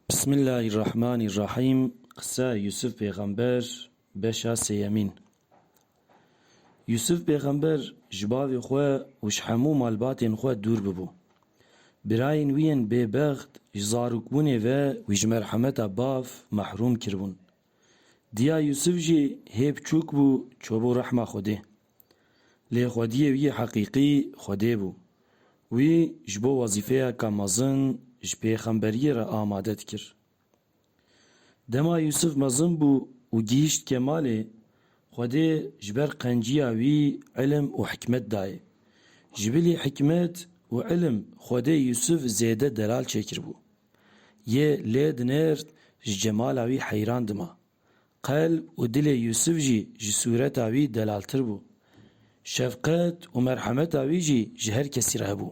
Bismillahirrahmanirrahim. Kısa Yusuf Peygamber beşa seyemin. Yusuf Peygamber jbavê xwe û ji hemû malbatên xwe dûr bibû. Birayên wî yên bêbext ji zarokbûnê ve wî ji merhemeta bav mehrûm kiribûn. Diya Yusuf jî hê biçûk bû çûbû rehma Xwedê. Lêxwediyê wî heqîqî Xwedê bû. Wî ji bo wezîfeyeka mezin ji pêxemberiyê re amade dikir. Dema Yusuf mezin bû û gihîşt kemalê, Xwedê ji ber qenciya wî ilim û hikmet daye. Ji bilî hikmet û ilim Xwedê Yusuf zêde delal çêkiribû. Yê lê dinêrt ji cemala wî heyran dima. Qelb û dilê Yusuf jî ji sûreta wî delaltir bû. Şefqet û merhemeta wî jî ji her kesî re hebû.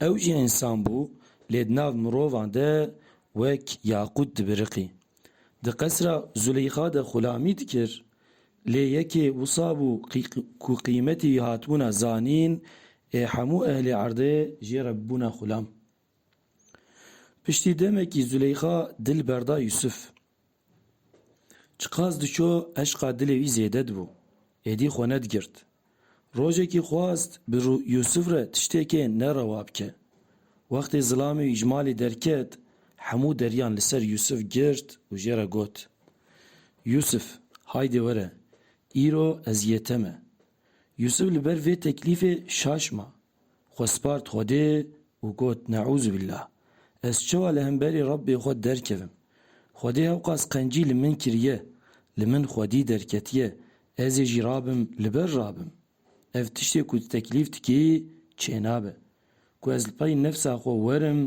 Ew jî însan bû, lê di nav mirovan de wek yaqût dibiriqî. Di qesra Zuleyxa de xulamî dikir, lê yekê wisa bû ku qîmetî wî hatibûna zanîn, ê hemû ehlê erdê jê re bûne xulam. Piştî demekî Zuleyxa dil berda Yusuf. Çiqas diço eşqa dilê wî zêde dibû. Êdî xwe nedigirt. Rojekî xwast bi Yusuf re tiştekê nerewa bike. Wextê zilamê wî ji malê derket, hemû deryan li ser Yusuf girt û jê re got: Yusuf, haydê were, îro ez yê te me. Yusuf li ber vê teklîfê şaşma. Xwe spart Xwedê û got: Neûzu billah. Ez çawa li hemberî Rabbê xwe derkevim. Xwedê hewqas qencî li min kiriye, li min Xwedî derketiye, ez ê jî rabim li ber rabim. Ev tiştê ku teklîf dikî çê nabe. Ku ez li pey nefsa xwe werim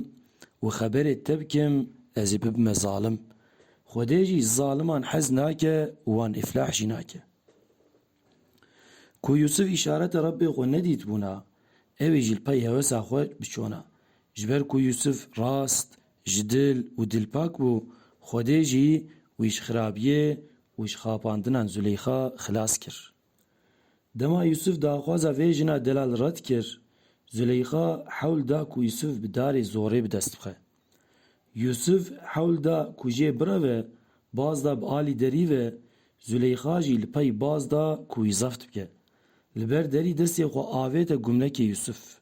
û xeberê te bikim, ez ê bibime zalim. Xwedê jî zaliman hez nake û wan îflah jî nake. Ku Yusuf îşareta Rabbê xwe nedîtibûna, ew ê jî li pey hewesa xwe biçûna. Ji ber ku Yusuf rast, ji dil û dilpak bû, Xwedê jî wî ji xirabiyê û ji xapandinan Zuleyxa xilas kir. Dema Yusuf daxwaza vê jina delal red kir, Zuleyxa hewl da ku Yusuf bi darê zorê bi dest bixe. Yusuf hewl da ku jê bireve, baz da bi alî derî ve, Zuleyxa jî li pey baz da ku wî zeft bike. Li ber derî destê xwe avête gumnekê Yusuf.